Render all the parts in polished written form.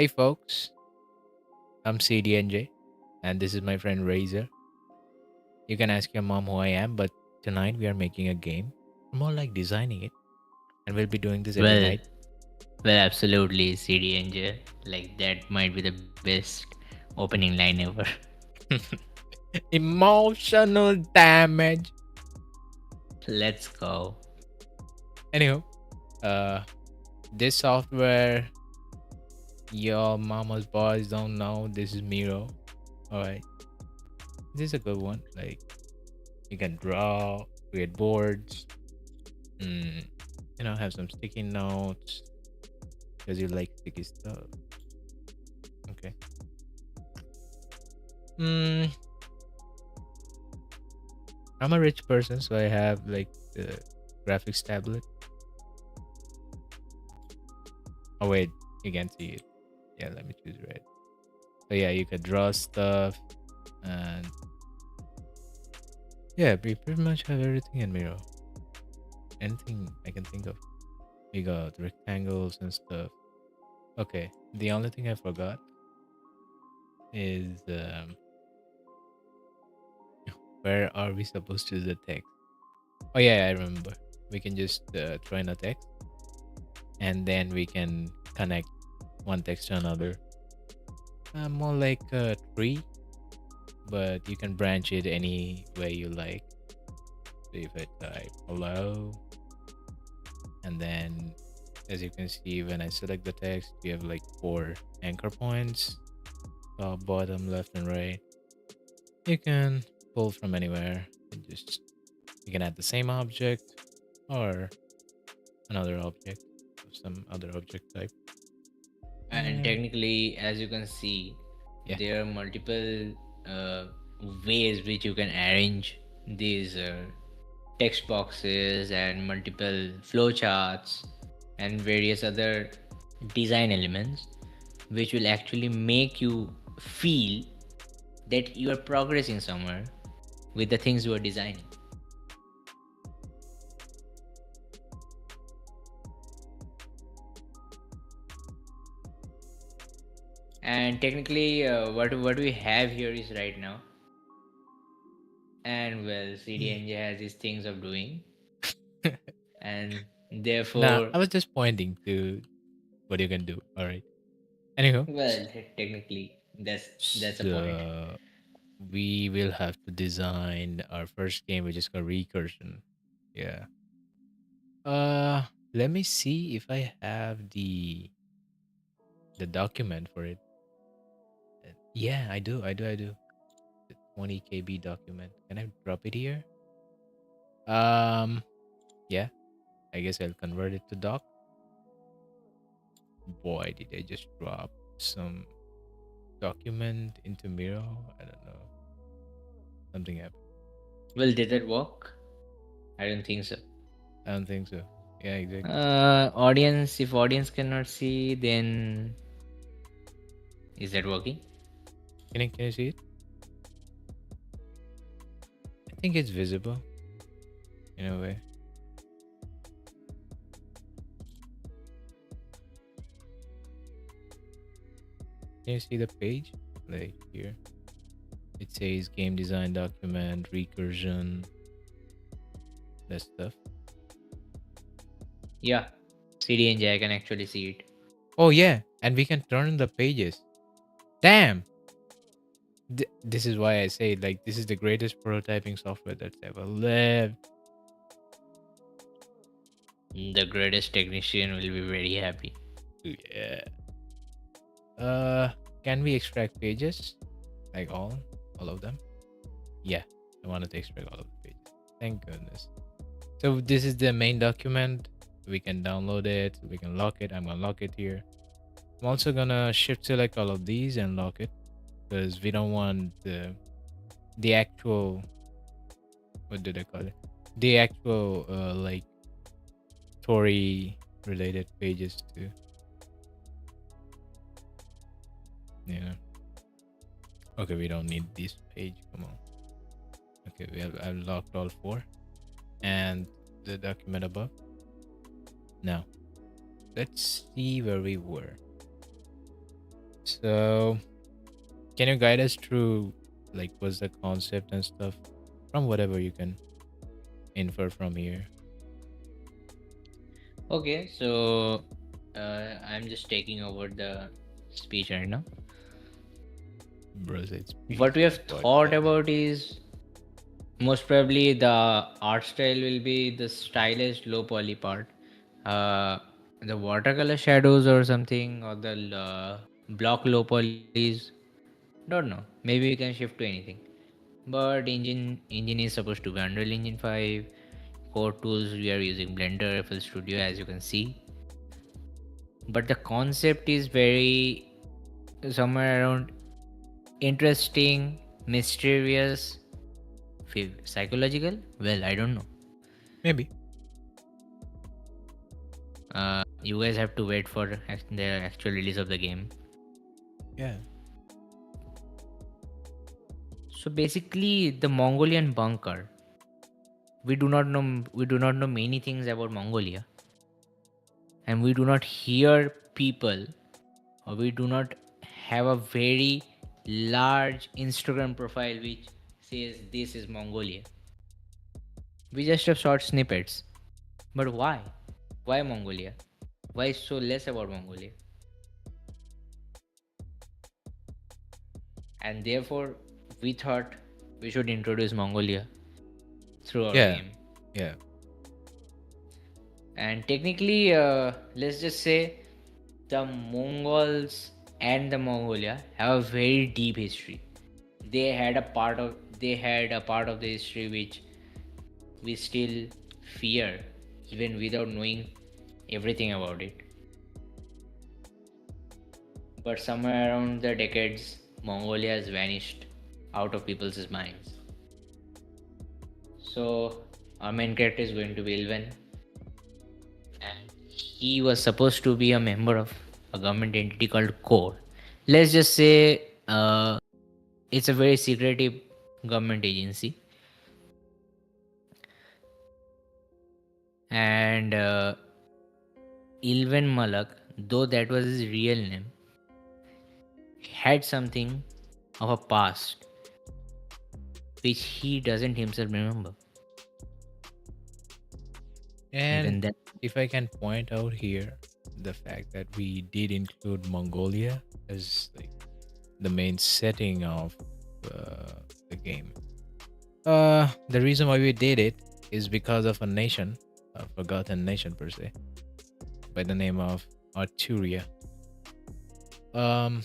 Hey folks, I'm CDNJ and this is my friend Razor. You can ask your mom who I am, but tonight we are making a game. More like designing it, and we'll be doing this every Well, night. well, absolutely, CD Angel. Like that might be the best opening line ever. Emotional damage. Let's go. Anyhow, uh, this software your mama's boys don't know. This is Miro. All right, this is a good one. Like you can draw, create boards, mm, have some sticky notes because you like sticky stuff. Okay. Mm, I'm a rich person, so I have like the graphics tablet. Oh wait, you can't see it. Yeah, let me choose red. So yeah, you could draw stuff, and yeah, we pretty much have everything in Miro. Anything I can think of. We got rectangles and stuff. Okay, the only thing I forgot is where are we supposed to use the text? Oh yeah, I remember. We can just throw in a text, and then we can connect one text to another. More like a tree, but you can branch it any way you like. So if I type hello, and then as you can see, when I select the text, you have like four anchor points: top, bottom, left, and right. You can pull from anywhere and just you can add the same object or another object of some other object type. And And technically, as you can see, yeah, there are multiple uh, ways which you can arrange these text boxes and multiple flowcharts and various other design elements, which will actually make you feel that you are progressing somewhere with the things you are designing. And technically, what we have here is right now, and well, CDNJ has these things of doing, and nah, therefore, I was just pointing to what you can do. All right. Anyhow, well, technically, that's a point. so we will have to design our first game, which is called recursion. Yeah. Uh, Let me see if I have the document for it. Yeah, I do. I do. The 20 KB document. Can I drop it here? Um, yeah. I guess I'll convert it to doc. Boy, did I just drop some document into Miro? I don't know. Something happened. Well, did that work? I don't think so. I don't think so. Yeah, exactly. Audience, if audience cannot see, then is that working? Can you see it? I think it's visible in a way. Can you see the page? Like here. It says game design document, recursion, that stuff. Yeah, CDNJ, I can actually see it. Oh yeah, and we can turn the pages. Damn. This is why I say like this is the greatest prototyping software that's ever lived. The greatest technician will be very happy. Yeah. Uh, can we extract pages? Like all of them? Yeah, I wanted to extract all of the pages. Thank goodness. So this is the main document. We can download it. We can lock it. I'm gonna lock it here. I'm also gonna shift select all of these and lock it because we don't want the actual what do they call it? The actual like story related pages to yeah. Okay, we don't need this page. Come on. Okay, I've locked all four and the document above. Now let's see where we were. So, can you guide us through like what's the concept and stuff from whatever you can infer from here? Okay, so I'm just taking over the speech right now. Bros, it's What peace. we have thought Podcast. about is most probably the art style will be the stylish low poly part. Uh, the watercolor shadows or something, or the block low polys. Don't know. Maybe we can shift to anything. But engine is supposed to be Unreal Engine 5. Core tools we are using Blender, FL Studio, as you can see. But the concept is very somewhere around interesting, mysterious, psychological. Well, I don't know. Maybe. You guys have to wait for the actual release of the game. Yeah. So basically, the Mongolian bunker. We do not know. We do not know many things about Mongolia, and we do not hear people, or we do not have a very large Instagram profile which says this is Mongolia. We just have short snippets. But why? Why Mongolia? Why so less about Mongolia? And therefore, we thought we should introduce Mongolia through our Yeah. game. Yeah. And technically, let's just say the Mongols and the Mongolia have a very deep history. They had a part of the history which we still fear even without knowing everything about it. But somewhere around the decades, Mongolia has vanished out of people's minds. So our main character is going to be Ilven, and he was supposed to be a member of a government entity called Core. Let's just say it's a very secretive government agency, and Ilven Malak, though that was his real name, had something of a past which he doesn't himself remember. And Even then, if I can point out here the fact that we did include Mongolia as like the main setting of the game. The reason why we did it is because of a nation, a forgotten nation per se, by the name of Arturia. Um,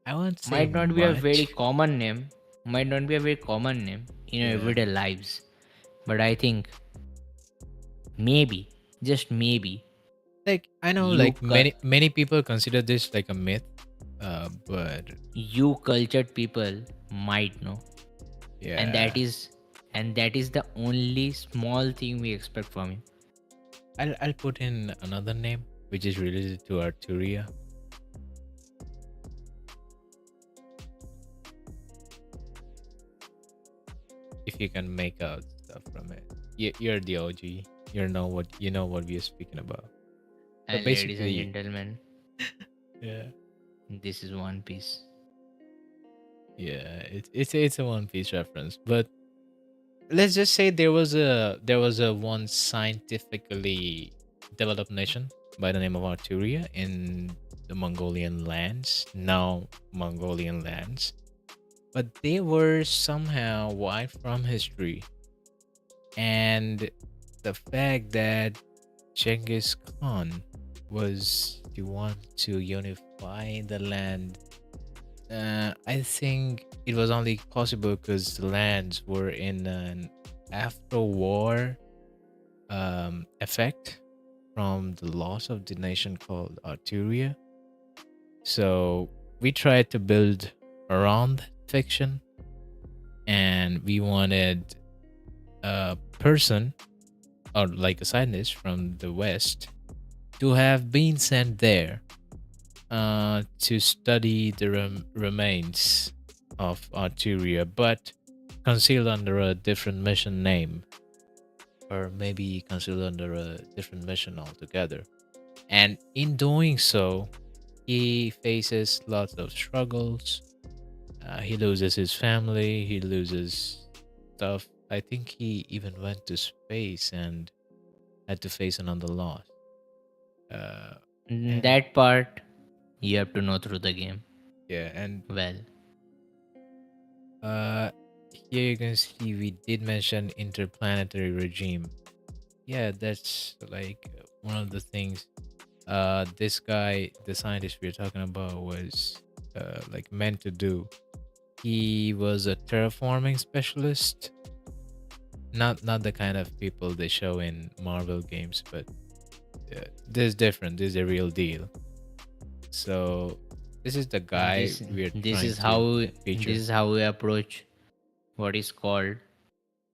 I won't say might not be a very much. common name, might not be a very common name in our Yeah, everyday lives, but I think maybe, just maybe, like I know, you like many people consider this like a myth, but you cultured people might know, and yeah, that is the only small thing we expect from you. I'll put in another name which is related to Arturia. If you can make out stuff from it, you're the OG. You know what we are speaking about. So And ladies and basically, gentlemen, yeah, this is One Piece. yeah, it's a One Piece reference, but let's just say there was a one scientifically developed nation by the name of Arturia in the Mongolian lands, now Mongolian lands, but they were somehow wiped from history, and the fact that Genghis Khan was the one to unify the land. I think it was only possible because the lands were in an after-war effect from the loss of the nation called Arturia. So we tried to build around fiction, and we wanted a person or like a scientist from the West to have been sent there to study the remains of Arturia, but concealed under a different mission name, or maybe concealed under a different mission altogether. And in doing so, He faces lots of struggles. He loses his family. He loses stuff. I think he even went to space and had to face another loss. Uh, and That part you have to know through the game. yeah, and Well, uh, here you can see we did mention interplanetary regime. Yeah, that's like one of the things. This guy, the scientist we're talking about, was like meant to do. He was a terraforming specialist, not the kind of people they show in Marvel games, but this is different. This is a real deal. So this is the guy this we're this trying is to how this feature. is how we approach what is called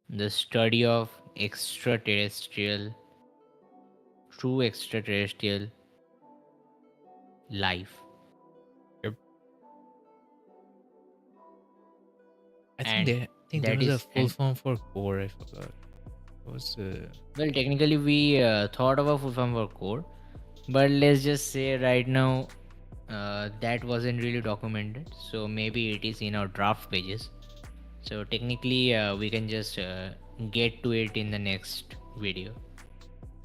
the study of extraterrestrial, true extraterrestrial life. Yep. And I think there that was a is, full and form for core. I forgot. What was well, technically we thought of a full form for core, but let's just say right now that wasn't really documented, so maybe it is in our draft pages. So technically we can just get to it in the next video.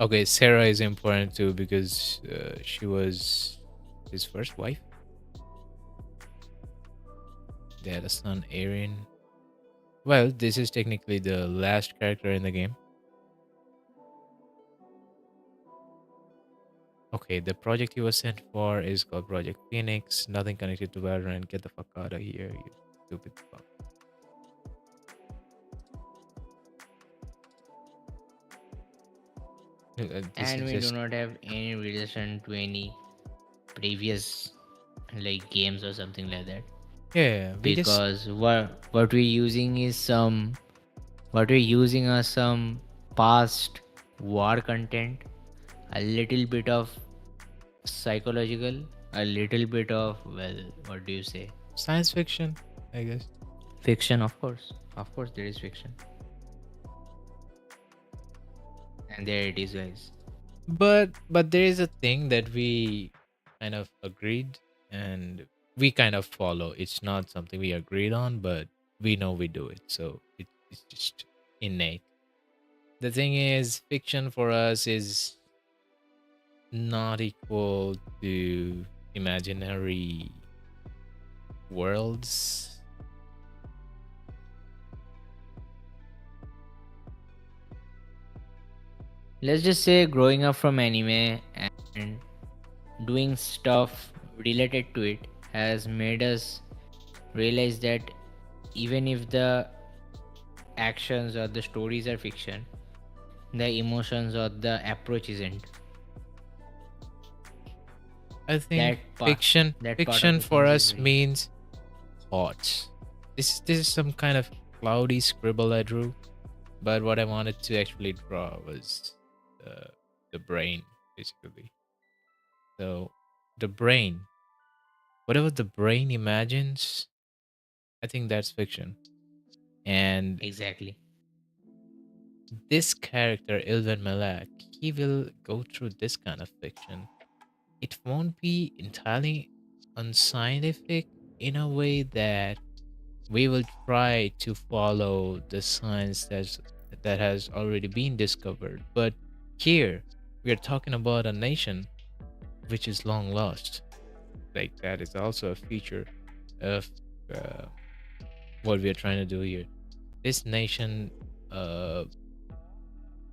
okay? Sarah is important too because she was his first wife. They had a son, Aaron. Well, this is technically the last character in the game. Okay, the project he was sent for is called Project Phoenix. Nothing connected to Valorant. Get the fuck out of here, you stupid fuck. This And is we do just not have any relation to any previous like games or something like that, yeah. We just because what we're using is some, what we're using are some past war content, a little bit of psychological, a little bit of, well, what do you say, science fiction, I guess. fiction. Of course there is fiction, and there it is, guys. But there is a thing that we kind of agreed and we kind of follow. It's not something we agreed on, but we know we do it. So it's just innate. The thing is, fiction for us is not equal to imaginary worlds. Let's just say growing up from anime and doing stuff related to it has made us realize that even if the actions or the stories are fiction, the emotions or the approach isn't. I think That part, that part of fiction the for things is us very, means thoughts. This is some kind of cloudy scribble I drew, but what I wanted to actually draw was the brain, basically. So the brain, whatever the brain imagines, I think that's fiction. And exactly. this character, Ilvan Malak, he will go through this kind of fiction. It won't be entirely unscientific in a way that we will try to follow the science that has already been discovered. But here, we are talking about a nation which is long lost. Like that is also a feature of uh, what we are trying to do here. This nation, uh,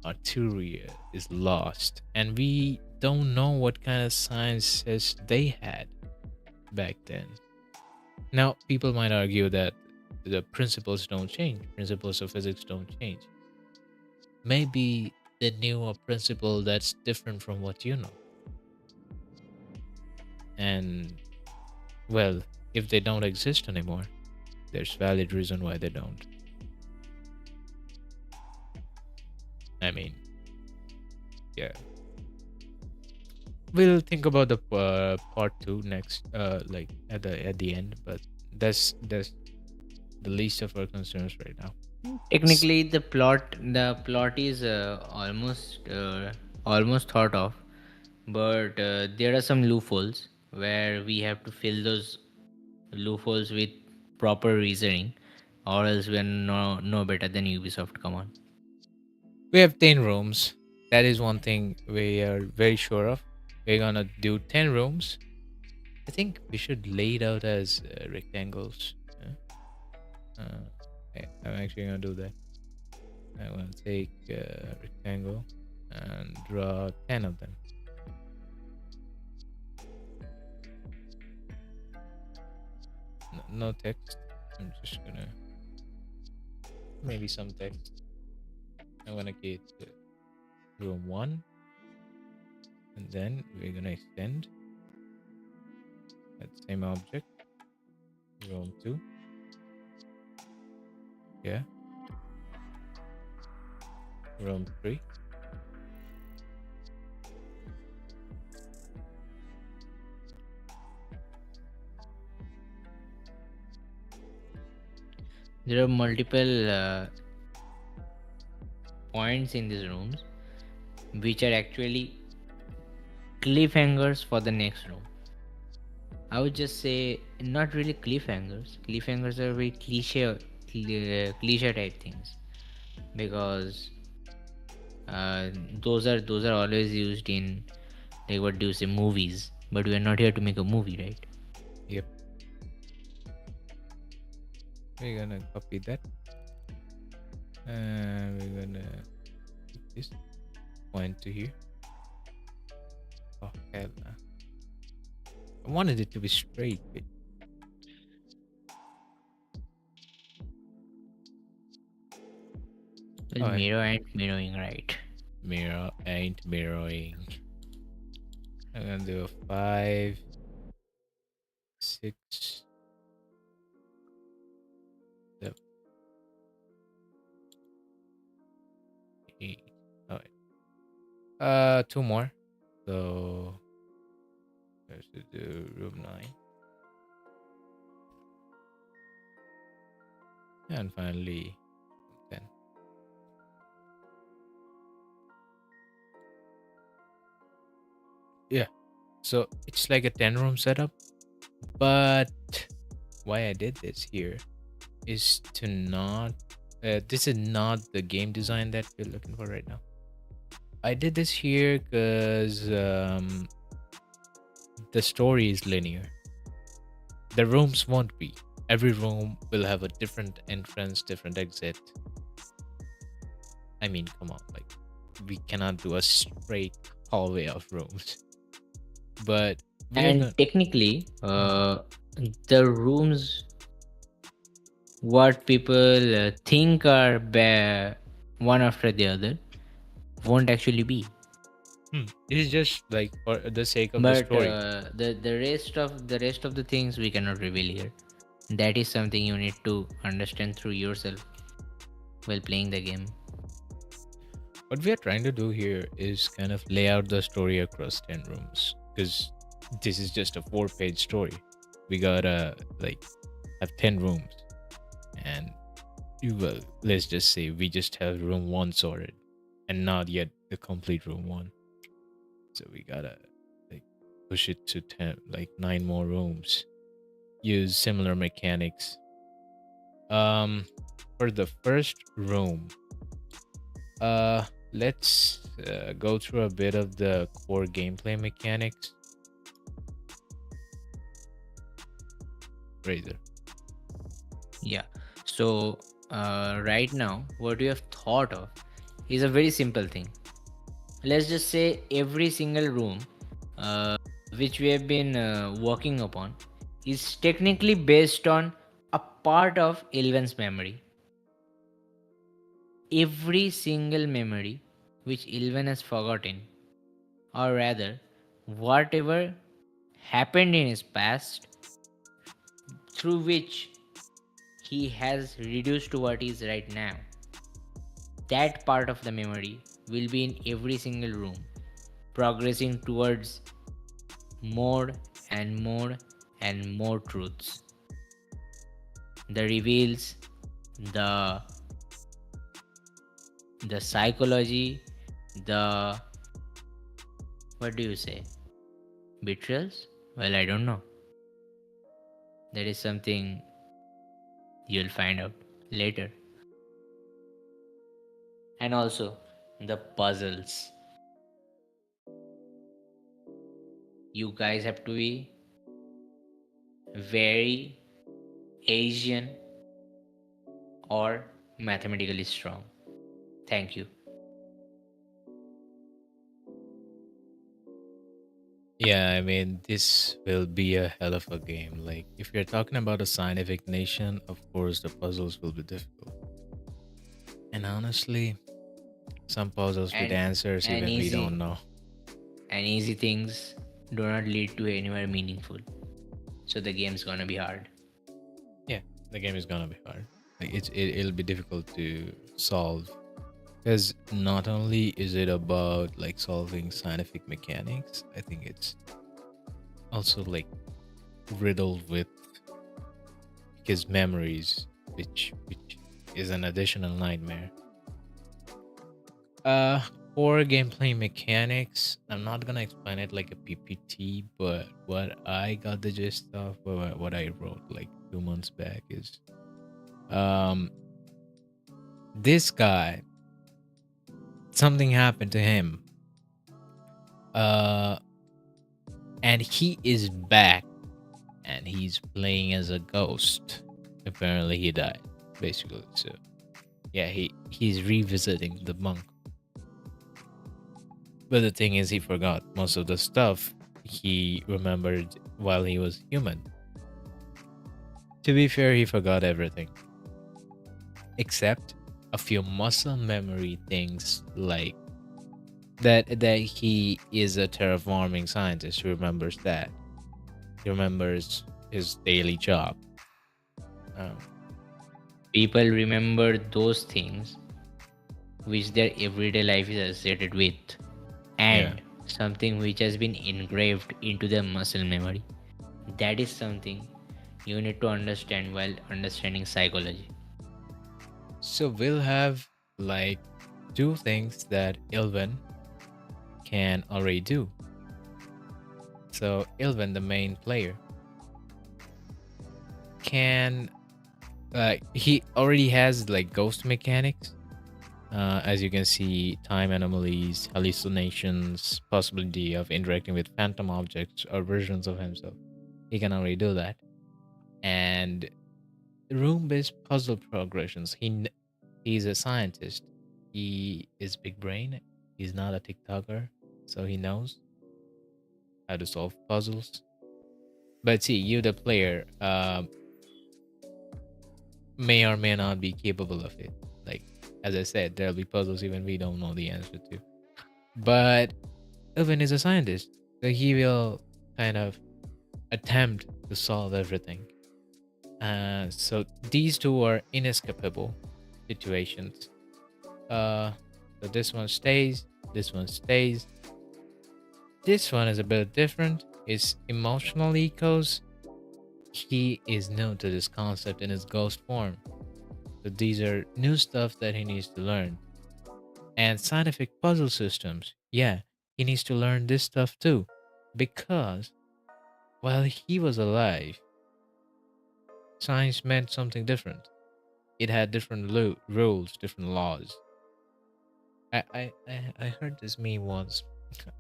Arturia, is lost, and we don't know what kind of sciences they had back then. Now, people might argue that the principles don't change, principles of physics don't change. Maybe they knew a principle that's different from what you know. And, well, if they don't exist anymore, there's valid reason why they don't. I mean, yeah. We'll think about the part two next, like at the end. But that's the least of our concerns right now. S- Technically, the plot is almost thought of, but there are some loopholes where we have to fill those loopholes with proper reasoning, or else we're no better than Ubisoft. Come on. We have 10 rooms. That is one thing we are very sure of. We're gonna do 10 rooms. I think we should lay it out as rectangles. I'm actually gonna do that. I'm gonna take a rectangle and draw 10 of them. No text. I'm just gonna maybe some text. I'm gonna get room 1, and then we're gonna extend that same object. Room 2. Yeah. Room 3. There are multiple points in these rooms which are actually cliffhangers for the next room. I would just say not really cliffhangers. Cliffhangers are very cliche type things, because those are always used in, like, what do you say, movies. But we are not here to make a movie, right? Yep. We're gonna copy that. And we're gonna put this point to here. Oh hell no. I wanted it to be straight, but Well, alright. mirror and mirroring, right? Mirror ain't mirroring. I'm gonna do a 5, 6, 7, 8. Alright. 2 more. So I should do room 9. And finally 10. Yeah. So it's like a 10 room setup. But why I did this here is to not. This is not the game design that we're looking for right now. I did this here because the story is linear. The rooms won't be. Every room will have a different entrance, different exit. I mean, come on, like we cannot do a straight hallway of rooms. But we are And gonna. technically, the rooms, what people think are one after the other, won't actually be. It is just like for the sake of the But story. the rest of the things we cannot reveal here. That is something you need to understand through yourself while playing the game. What we are trying to do here is kind of lay out the story across 10 rooms because this is just a 4-page story. We gotta like have 10 rooms, and well, let's just say we just have room 1 sorted and not yet the complete room 1. So we gotta like push it to 10, like 9 more rooms, use similar mechanics. For the first room, let's go through a bit of the core gameplay mechanics. Razor. Yeah. So right now, what you have thought of is a very simple thing. Let's just say every single room which we have been working upon is technically based on a part of Ilven's memory. Every single memory which Ilven has forgotten, or rather, whatever happened in his past through which he has reduced to what he is right now, that part of the memory will be in every single room, progressing towards more and more and more truths. The reveals, the psychology, the, what do you say, betrayals, Well, I don't know. That is something you'll find out later. And also, the puzzles. You guys have to be very Asian or mathematically strong. Thank you. Yeah, I mean, this will be a hell of a game. Like, if you're talking about a scientific nation, of course, the puzzles will be difficult. And honestly, some puzzles with And answers and even we don't easy know. and easy things do not lead to anywhere meaningful. So the game's gonna be hard. Yeah, the game is gonna be hard. Like, it'll be difficult to solve because not only is it about like solving scientific mechanics, I think it's also like riddled with his memories, which is an additional nightmare. Uh, for gameplay mechanics, I'm not gonna explain it like a PPT, but what I got the gist of, what I wrote like 2 months back is, um, this guy, something happened to him, uh, and he is back, and he's playing as a ghost. Apparently, he died, basically. So yeah, he's revisiting the monk. But the thing is, he forgot most of the stuff he remembered while he was human. To be fair, he forgot everything except a few muscle memory things, like that he is a terraforming scientist who remembers that. He remembers his daily job. Um, People remember those things which their everyday life is associated with, yeah. and something which has been engraved into their muscle memory. That is something you need to understand while understanding psychology. So we'll have like two things that Ilvin can already do. So Ilvin, the main player, can he already has like ghost mechanics. As you can see, time anomalies, hallucinations, possibility of interacting with phantom objects or versions of himself. He can already do that. And room-based puzzle progressions. He's a scientist. He is big brain. He's not a TikToker, so he knows how to solve puzzles. But see, you, the player, may or may not be capable of it. Like, as I said, there'll be puzzles even we don't know the answer to. But Irvin is a scientist, so he will kind of attempt to solve everything. So these two are inescapable situations. Uh, so this one stays, this one stays. This one is a bit different. It's emotional ecos. He is new to this concept in its ghost form. So these are new stuff that he needs to learn. And scientific puzzle systems, yeah, he needs to learn this stuff too. Because while he was alive, science meant something different. It had different rules, different laws. I heard this meme once,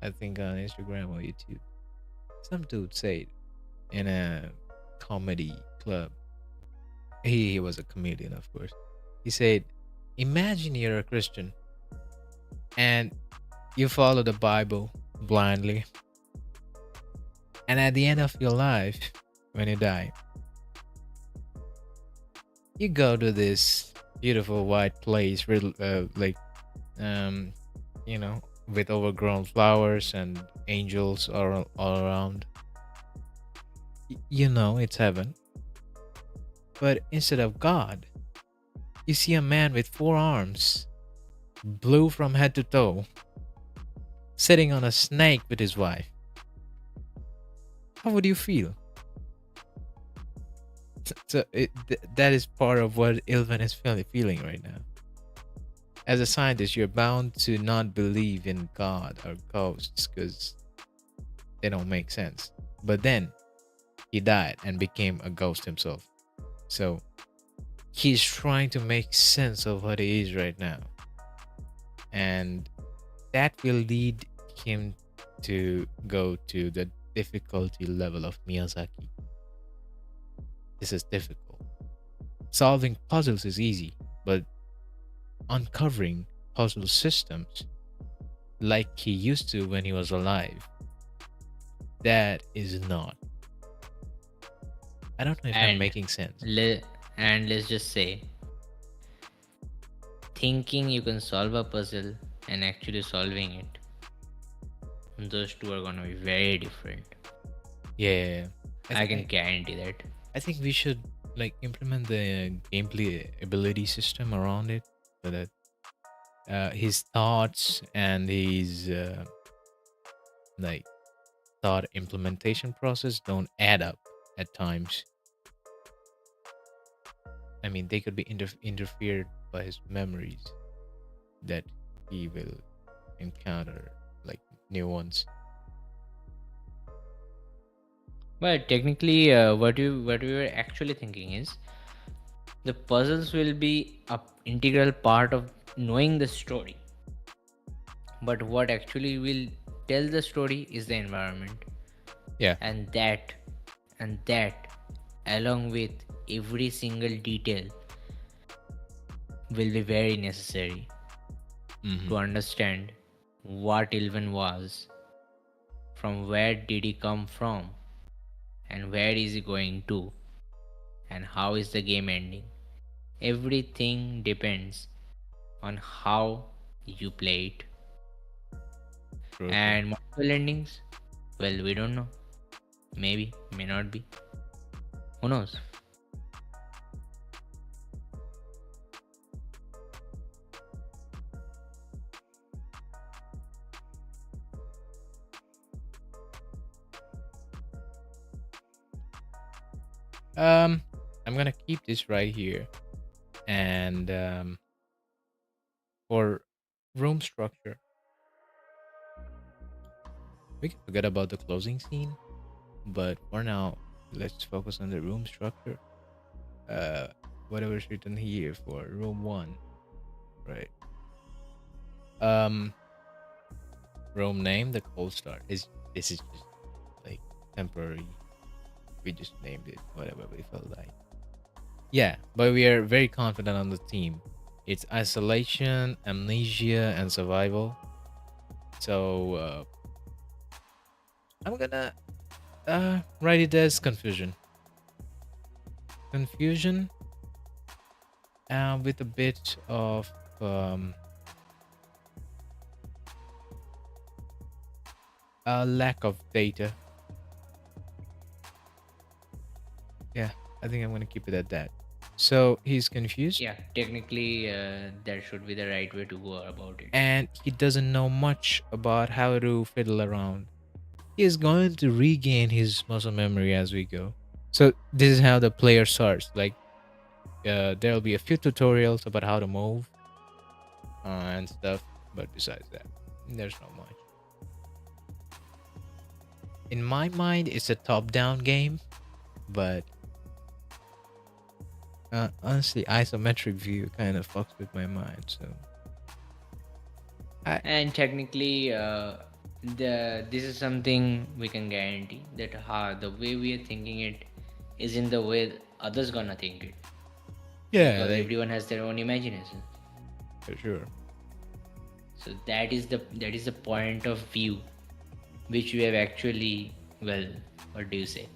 I think on Instagram or YouTube. Some dude said in a comedy club. He was a comedian, of course. He said, "Imagine you're a Christian and you follow the Bible blindly, and at the end of your life, when you die, you go to this beautiful white place, like, um, you know, with overgrown flowers and angels all around. You know it's heaven, but instead of God, you see a man with 4 arms, blue from head to toe, sitting on a snake with his wife. How would you feel?" So that is part of what Ilvan is feeling right now. As a scientist, you're bound to not believe in God or ghosts because they don't make sense. But then he died and became a ghost himself. So he's trying to make sense of what he is right now. And that will lead him to go to the difficulty level of Miyazaki. This is difficult. Solving puzzles is easy, but uncovering puzzle systems like he used to when he was alive, that is not. I don't know if I'm And making sense. le- and let's just say, thinking you can solve a puzzle and actually solving it, those two are gonna be very different. Yeah, I I think can guarantee that. I think we should like implement the gameplay ability system around it so that his thoughts and his like thought implementation process don't add up at times. I mean, they could be interfered by his memories that he will encounter, like new ones. But technically, what we were actually thinking is the puzzles will be a integral part of knowing the story. But what actually will tell the story is the environment, Yeah. and that along with every single detail will be very necessary Hmm. to understand what Ilvan was, from where did he come from, and where is he going to, and how is the game ending. Everything depends on how you play it. True. True. And multiple endings, well, we don't know. Maybe, may not be. Who knows? Um, I'm gonna keep this right here, and for room structure, we can forget about the closing scene. But for now, let's focus on the room structure. Uh, whatever's written here for room one, right? Um, room name, the cold start is this is just like temporary. We just named it whatever we felt like. Yeah, but we are very confident on the theme. It's isolation, amnesia, and survival. So I'm gonna write it as confusion. Confusion, with a bit of um, a lack of data. Yeah, I think I'm gonna keep it at that. So he's confused Yeah, technically, that should be the right way to go about it. and he doesn't know much about how to fiddle around. He is going to regain his muscle memory as we go. So this is how the player starts. Like there'll be a few tutorials about how to move and stuff, but besides that, there's not much. In my mind, it's a top-down game, but honestly, isometric view kind of fucks with my mind. So I And technically, the this is something we can guarantee that the way we are thinking it is in the way others gonna think it, yeah, because like everyone has their own imagination. for sure. So that is the point of view which we have actually, well, what do you say,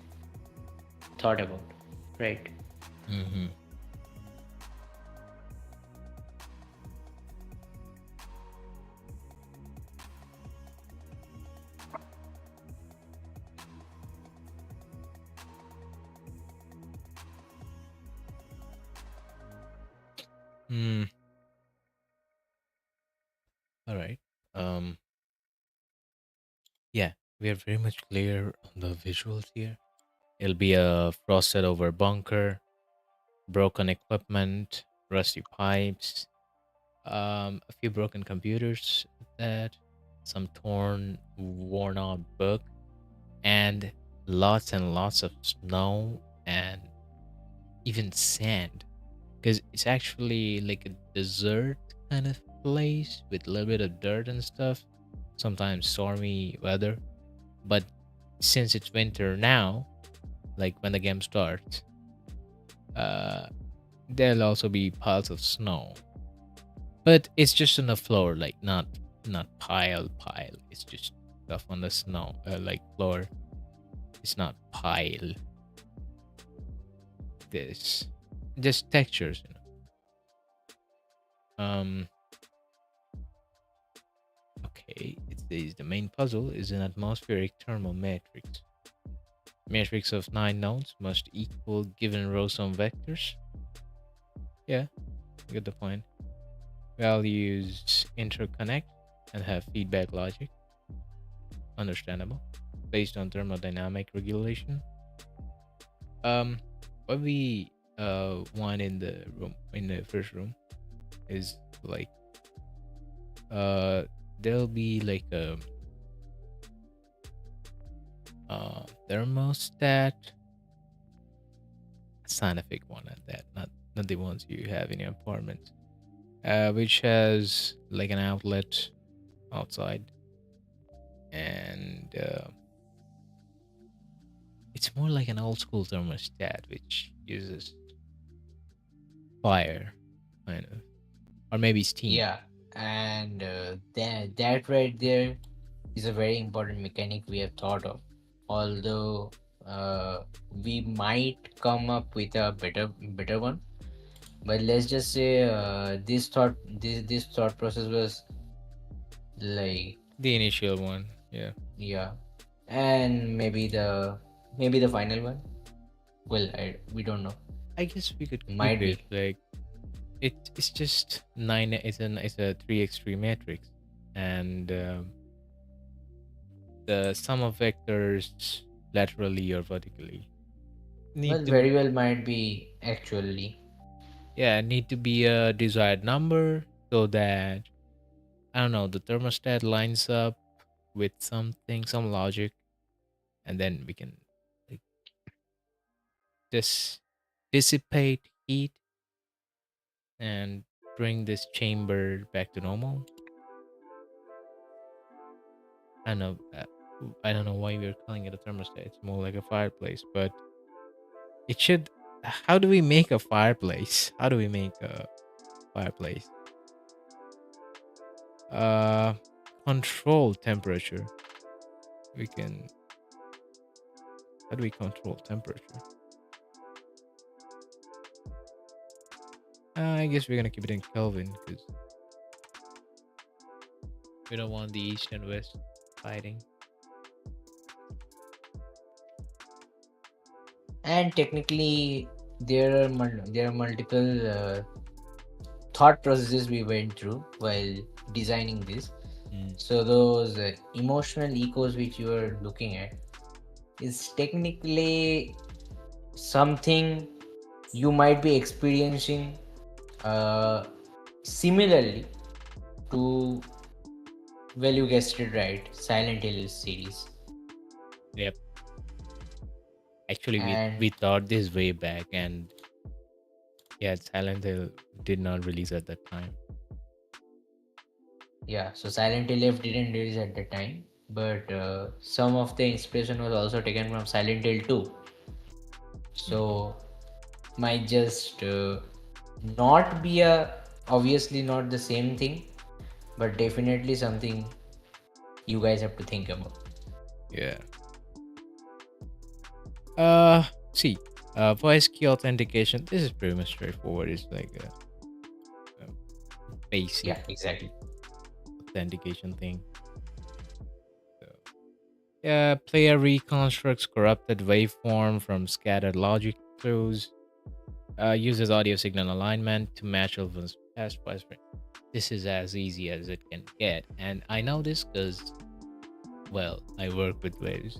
thought about, right? Mm-hmm. Mm, all right. Um, yeah, we are very much clear on the visuals here. It'll be a frosted over bunker, broken equipment, rusty pipes, a few broken computers, that some torn, worn out book, and lots and lots of snow and even sand, because it's actually like a desert kind of place with a little bit of dirt and stuff, sometimes stormy weather. But since it's winter now, like when the game starts, uh there'll also be piles of snow, but it's just on the floor, like not pile. It's just stuff on the snow, like floor. It's not pile. This just textures, Okay, it says the main puzzle is an atmospheric thermal matrix. Matrix of 9 nodes must equal given row sum vectors. Yeah, you get the point. Values interconnect and have feedback logic. Understandable. Based on thermodynamic regulation. Um, what we want in the room, in the first room, is like uh there'll be like a thermostat, scientific one at that, not the ones you have in your apartment, which has like an outlet outside, and it's more like an old school thermostat which uses fire, kind of, or maybe steam. Yeah, and that right there is a very important mechanic we have thought of. Although uh, we might come up with a better one, but let's just say this thought process was like, The initial one, yeah. yeah, and maybe the final one. Well, we don't know. I guess we could keep Might it be. like it's just nine. It's a 3x3 matrix, and the sum of vectors laterally or vertically Well, need to very well might be actually. need to be a desired number, so that I don't know, the thermostat lines up with something, some logic, and then we can like just dissipate heat and bring this chamber back to normal. I don't know. I don't know why we're calling it a thermostat. It's more like a fireplace, but it should. How do we make a fireplace? How do we make a fireplace? Uh, Control temperature. We can. How do we control temperature? I guess we're gonna keep it in Kelvin because we don't want the east and west fighting. And technically, there are multiple thought processes we went through while designing this. Mm. So those emotional echoes which you are looking at is technically something you might be experiencing uh, similarly to, well, you guessed it right, Silent Hill series. Yep. Actually, we And thought this way back, and yeah, Silent Hill did not release at that time. yeah, so Silent Hill F didn't release at the time, but some of the inspiration was also taken from Silent Hill 2. Mm. So might just not be a, obviously not the same thing, but definitely something you guys have to think about. Yeah. See, voice key authentication. This is pretty much straightforward. It's like a basic Yeah, exactly. authentication thing. So, yeah, player reconstructs corrupted waveform from scattered logic clues. Uses audio signal alignment to match Elvin's past voice print. This is as easy as it can get, and I know this because, well, I work with waves.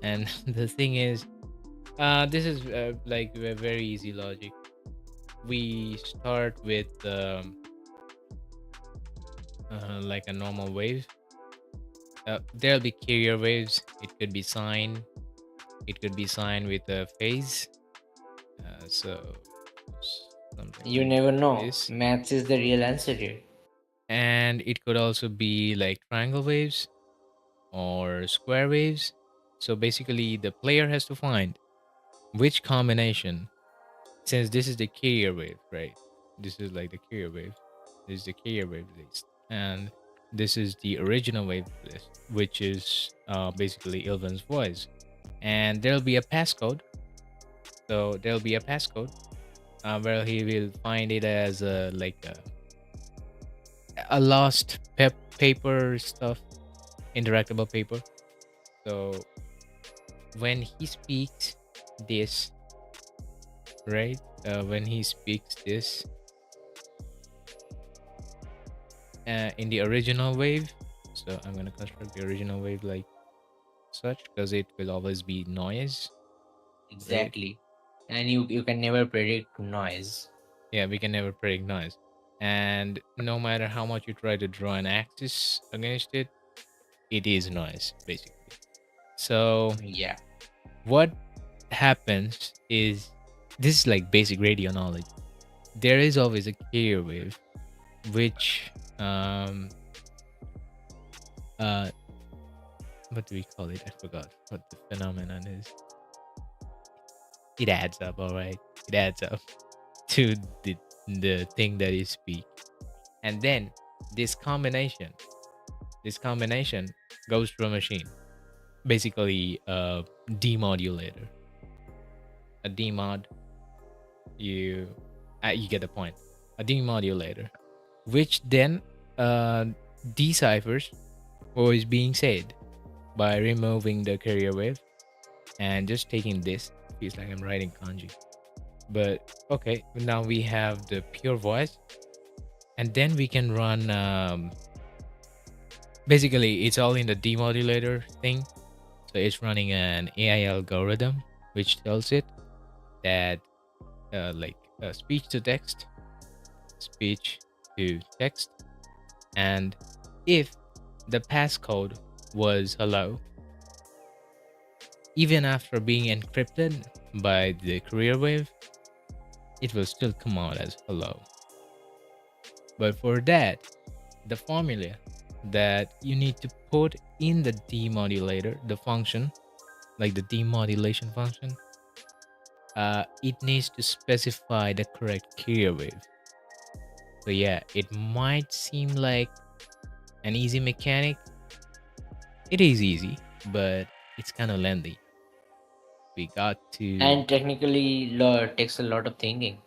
And the thing is, this is like a very easy logic. We start with like a normal wave. There'll be carrier waves. It could be sine, It could be signed with a phase. So something You like never know. this. Maths is the real answer here. And it could also be like triangle waves or square waves. So basically, the player has to find which combination, since this is the carrier wave, right? This is like the carrier wave. This is the carrier wave list. And this is the original wave list, which is basically Ilvan's voice. And there'll be a passcode. So there'll be a passcode where he will find it as a lost paper stuff, interactable paper. So when he speaks this, right? When he speaks this in the original wave, so I'm gonna construct the original wave like such because it will always be noise, right? Exactly. And you can never predict noise. Yeah, we can never predict noise, and no matter how much you try to draw an axis against it, it is noise basically. So Yeah. what happens is, this is like basic radio knowledge. There is always a carrier wave, which uh what do we call it? I forgot what the phenomenon is. It adds up, all right. It adds up to the thing that you speak, and then this combination, this combination goes to a machine, basically a demodulator, a demod. You you get the point. A demodulator, which then uh, deciphers what is being said by removing the carrier wave and just taking this. Feels like I'm writing kanji. But okay, now we have the pure voice, and then we can run. Basically, it's all in the demodulator thing. So it's running an AI algorithm which tells it that speech to text, speech to text, and if the passcode was hello, even after being encrypted by the carrier wave, it will still come out as hello. But for that, the formula that you need to put in the demodulator, the function, like the demodulation function, it needs to specify the correct carrier wave. So yeah, it might seem like an easy mechanic. It is easy, but it's kind of lengthy. We got to. And technically, takes a lot of thinking.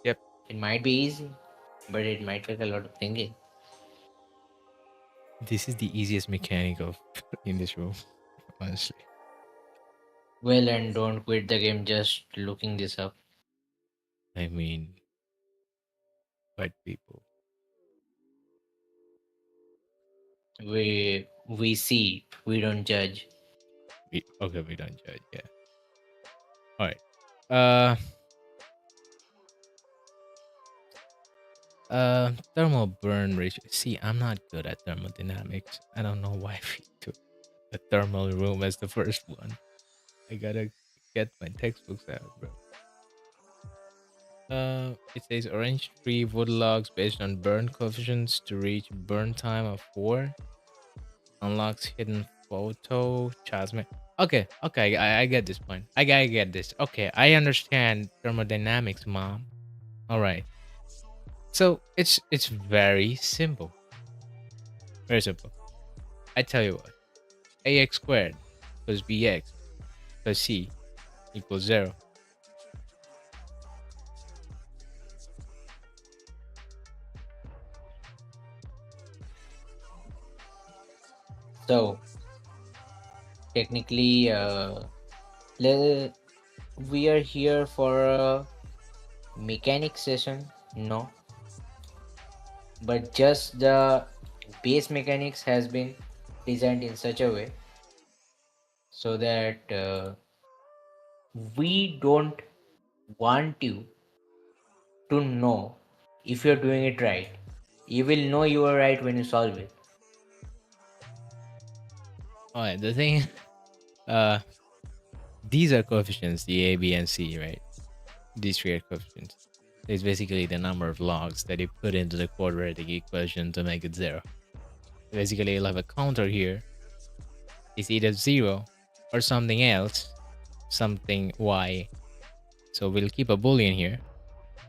Yep. It might be easy, but it might take a lot of thinking. This is the easiest mechanic of in this room, honestly. Well, and don't quit the game just looking this up. I mean, white people. We see, we don't judge. Okay, we don't judge. Yeah. All right. Uh, thermal burn ratio. See, I'm not good at thermodynamics. I don't know why we took the thermal room as the first one. I gotta get my textbooks out, bro. It says arrange three wood logs based on burn coefficients to reach burn time of 4. Unlocks hidden photo chasm. Okay, I get this point. I get this. Okay, I understand thermodynamics, mom. All right. So it's very simple. Very simple. I tell you what. Ax squared plus bx plus c equals 0. So technically, le- we are here for a mechanic session. No, but just the base mechanics has been designed in such a way so that we don't want you to know if you're doing it right. You will know you are right when you solve it. All right. The thing, uh, these are coefficients, the A, B, and C, right? These three are coefficients. It's basically the number of logs that you put into the quadratic equation to make it zero. Basically, you'll have a counter here. It's either zero or something else, something y. So we'll keep a boolean here,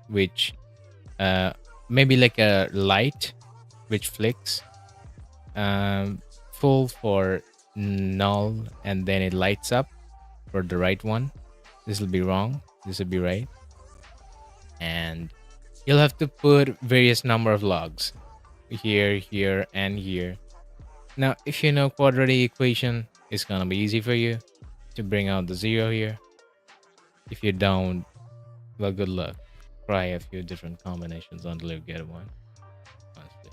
which uh, maybe like a light, which flicks, full for null, and then it lights up for the right one. This will be wrong. This will be right. And you'll have to put various number of logs here, here, and here. Now, if you know quadratic equation, it's gonna be easy for you to bring out the zero here. If you don't, well, good luck. Try a few different combinations until you get one. Honestly,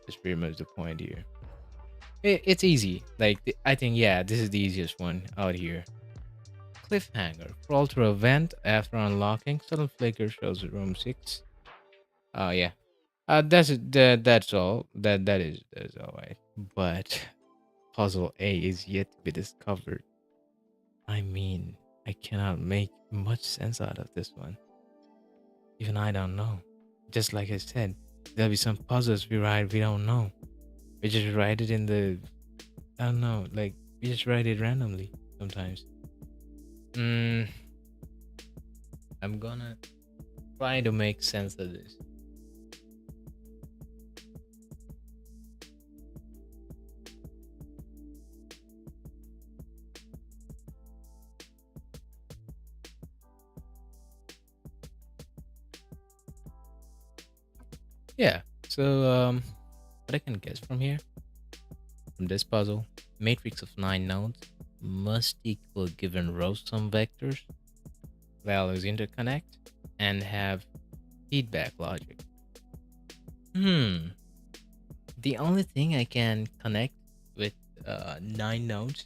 that's pretty much the point here. It's easy. Like, I think, yeah, this is the easiest one out here. Cliffhanger. Crawl through a vent after unlocking. Sudden flicker shows room 6. Oh, yeah. That's all. That is all right. But puzzle A is yet to be discovered. I mean, I cannot make much sense out of this one. Even I don't know. Just like I said, there'll be some puzzles we don't know. We just write it in the, I don't know, like we just write it randomly sometimes. I'm gonna try to make sense of this. Yeah. So what I can guess from here, from this puzzle, matrix of 9 nodes must equal given rows some vectors, values interconnect, and have feedback logic. The only thing I can connect with 9 nodes,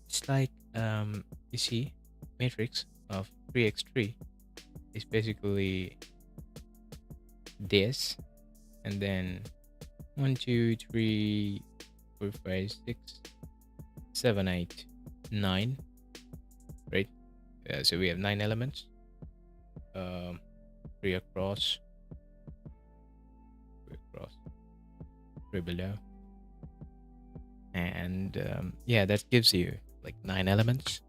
it's like you see, matrix of 3x3 is basically this, and then 1 2 3 4 5 6 7 8 9, right? So we have 9 elements, 3 across, 3 below, and yeah, that gives you like 9 elements.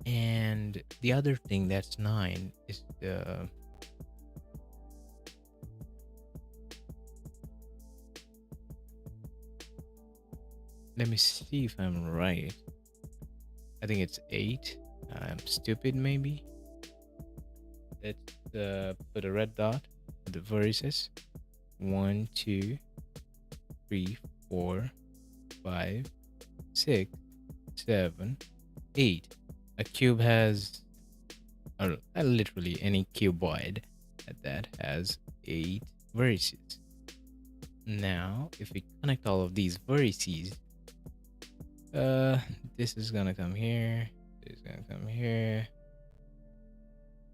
And the other thing that's 9 is the, let me see if I'm right. I think it's 8. I'm stupid, maybe. Let's put a red dot at the vertices. 1 2 3 4 5 6 7 8. A cube has, or literally any cuboid at that has 8 vertices. Now, if we connect all of these vertices, this is gonna come here. This is gonna come here.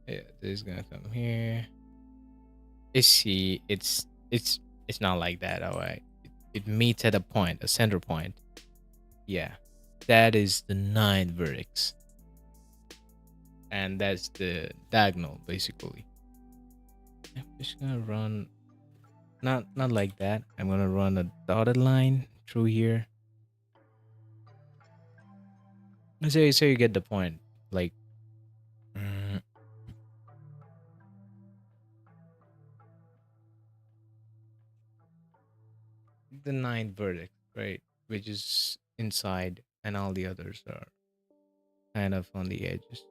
Yeah, this is gonna come here. See, it's not like that. All right, it meets at a point, a center point. Yeah, that is the 9th vertex, and that's the diagonal basically. I'm just gonna run, not like that. I'm gonna run a dotted line through here. So you get the point. Like, the 9th vertex, right? Which is inside, and all the others are kind of on the edges.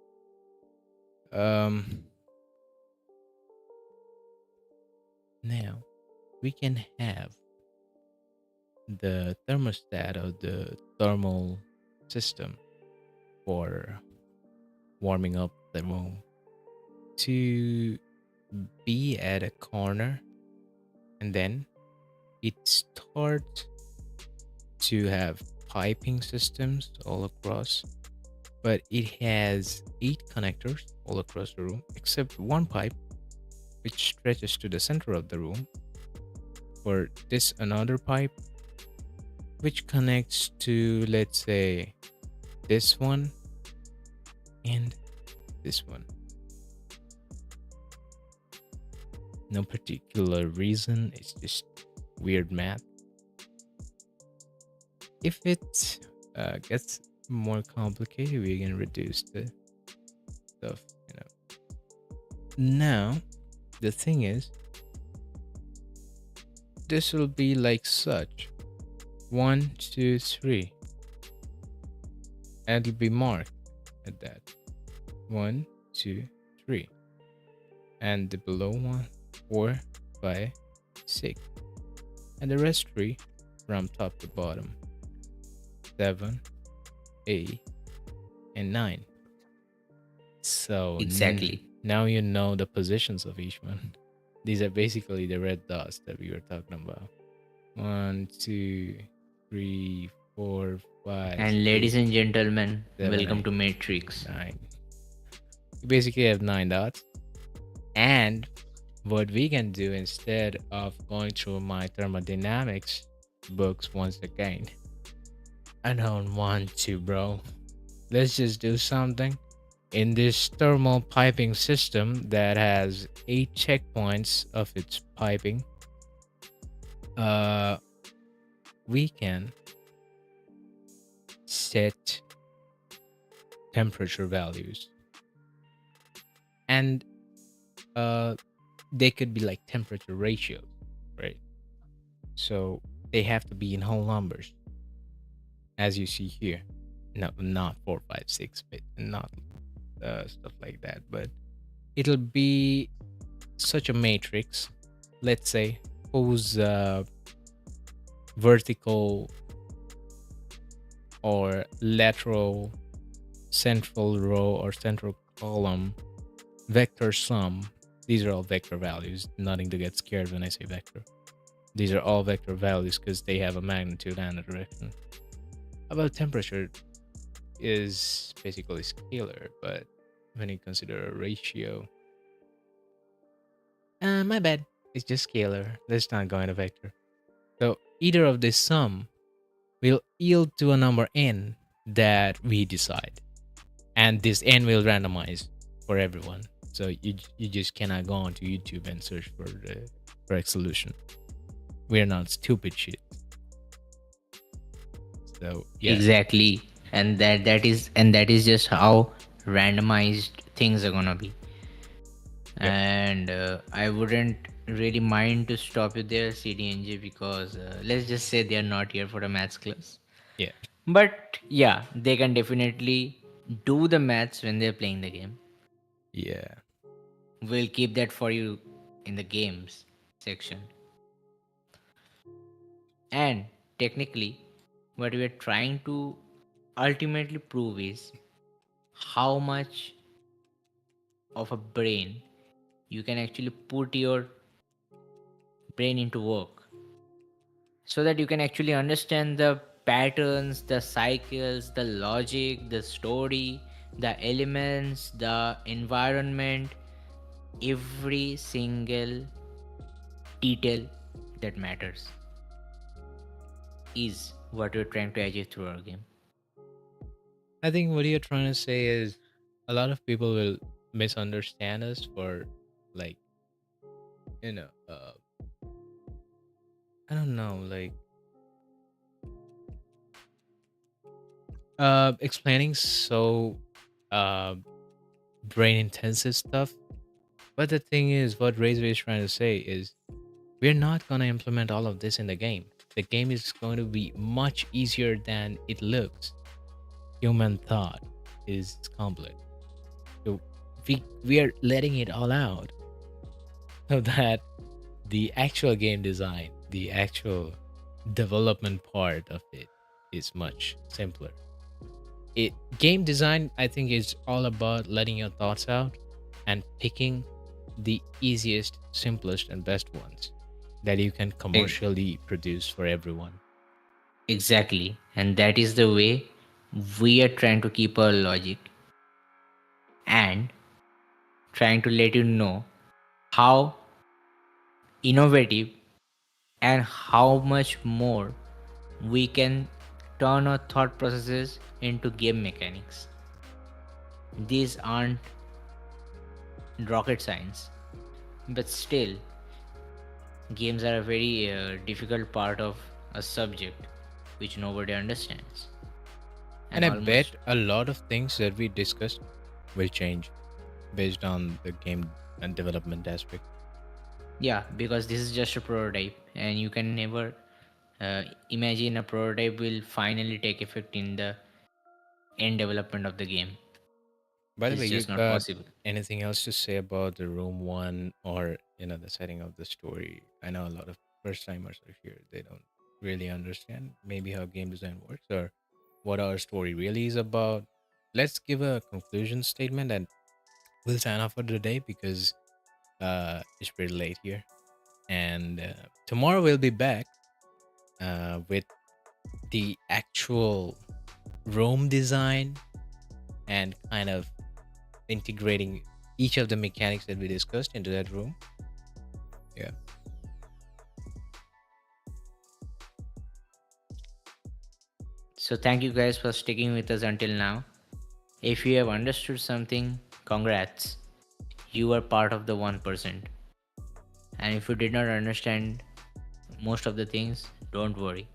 Now we can have the thermostat of the thermal system for warming up the room to be at a corner, and then it starts to have piping systems all across, but it has 8 connectors all across the room except one pipe which stretches to the center of the room. For this, another pipe, which connects to, let's say, this one and this one. No particular reason, it's just weird math. If it gets more complicated, we can reduce the stuff, you know. Now, the thing is, this will be like such 1, 2, 3, and it'll be marked at that 1, 2, 3, and the below one 4, 5, 6, and the rest 3 from top to bottom 7, 8, and 9. So Exactly. now you know the positions of each one. These are basically the red dots that we were talking about. 1, 2, 3, 4, 5, And ladies 6, and gentlemen, 7, welcome 8, to Matrix. 9. You basically have 9 dots. And what we can do, instead of going through my thermodynamics books once again, I don't want to, bro. Let's just do something. In this thermal piping system that has 8 checkpoints of its piping, uh, we can set temperature values, and they could be like temperature ratios, right? So they have to be in whole numbers, as you see here. No, not 4, 5, 6, but not stuff like that. But it'll be such a matrix, let's say, whose vertical or lateral central row or central column vector sum. These are all vector values. Nothing to get scared when I say vector. These are all vector values because they have a magnitude and a direction. About temperature is basically scalar, but when you consider a ratio, my bad, it's just scalar. Let's not go into vector. So either of this sum will yield to a number n that we decide, and this n will randomize for everyone. So you just cannot go onto YouTube and search for the correct solution. We're not stupid shit. So yeah, Exactly. And that is just how randomized things are gonna be. yep, And I wouldn't really mind to stop you there, CDNJ, because let's just say they are not here for a maths class. yeah, But yeah, they can definitely do the maths when they're playing the game. yeah. We'll keep that for you in the games section. And technically, what we're trying to ultimately prove is how much of a brain you can actually put your brain into work, so that you can actually understand the patterns, the cycles, the logic, the story, the elements, the environment, every single detail that matters is what we're trying to achieve through our game. I think what you're trying to say is a lot of people will misunderstand us for, like, you know, I don't know, like explaining so uh brain intensive stuff. But the thing is, what Razor is trying to say is we're not going to implement all of this in the game. The game is going to be much easier than it looks. Human thought is complex. So we are letting it all out so that the actual game design, the actual development part of it is much simpler. It game design, I think, is all about letting your thoughts out and picking the easiest, simplest, and best ones that you can E- commercially produce for everyone. Exactly. And that is the way we are trying to keep our logic and trying to let you know how innovative and how much more We can turn our thought processes into game mechanics. These aren't rocket science, but still, games are a very difficult part of a subject which nobody understands. And And I almost, bet a lot of things that we discussed will change based on the game and development aspect. yeah, because this is just a prototype, and you can never imagine a prototype will finally take effect in the end development of the game. By the way, It's you just not got possible. anything else to say about the room one or the setting of the story? I know a lot of first timers are here. They don't really understand maybe how game design works or what our story really is about. Let's give a conclusion statement and we'll sign off for the day because it's pretty late here. And tomorrow we'll be back with the actual room design and kind of integrating each of the mechanics that we discussed into that room. Yeah. So, thank you guys for sticking with us until now. If you have understood something, congrats. You are part of the 1%. And if you did not understand most of the things, don't worry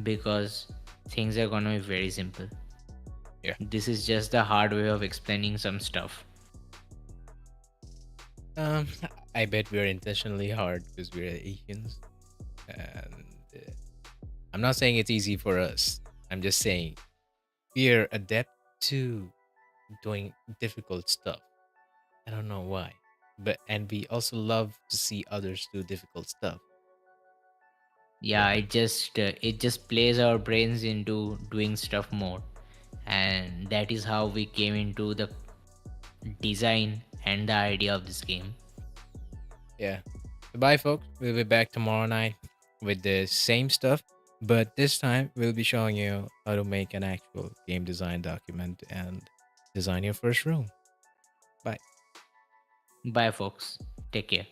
because things are gonna be very simple. Yeah. This is just the hard way of explaining some stuff. Um, I bet we're intentionally hard because we're Asians, and I'm not saying it's easy for us. I'm just saying we're adept to doing difficult stuff. I don't know why, but and we also love to see others do difficult stuff. Yeah, Yeah, it just plays our brains into doing stuff more, and that is how we came into the design and the idea of this game. yeah. So bye, folks. We'll be back tomorrow night with the same stuff, but this time we'll be showing you how to make an actual game design document and design your first room. Bye. Bye, folks. Take care.